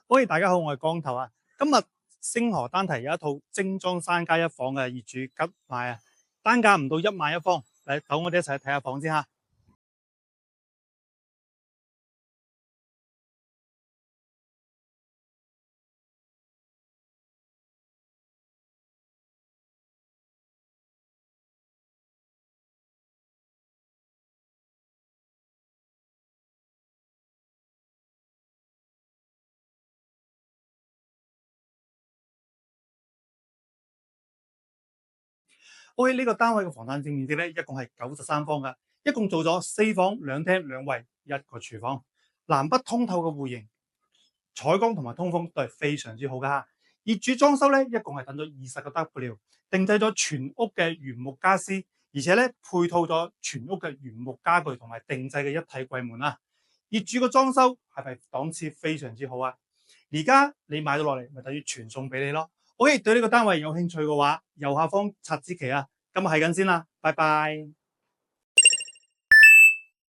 喂，大家好，我係光頭啊。今日星河單提有一套精裝3+1房嘅業主急賣啊，單價唔到1萬一方。嚟，等我哋一齊睇下房先吓。OK，呢個單位嘅房產證面積咧，一共係93方噶，一共做咗4房2廳2衛1個廚房，南北通透嘅戶型，採光同埋通風都係非常之好噶吓。業主裝修咧，一共係等咗20個 W，定製咗全屋嘅原木家私，而且咧配套咗全屋嘅原木家具同埋定製嘅一體櫃門啊。業主嘅裝修係咪檔次非常之好啊？而家你買咗落嚟，咪等於全送俾你咯。OK，對呢個單位有興趣嘅話，右下方刷支旗啊，今日係緊先啦，拜拜。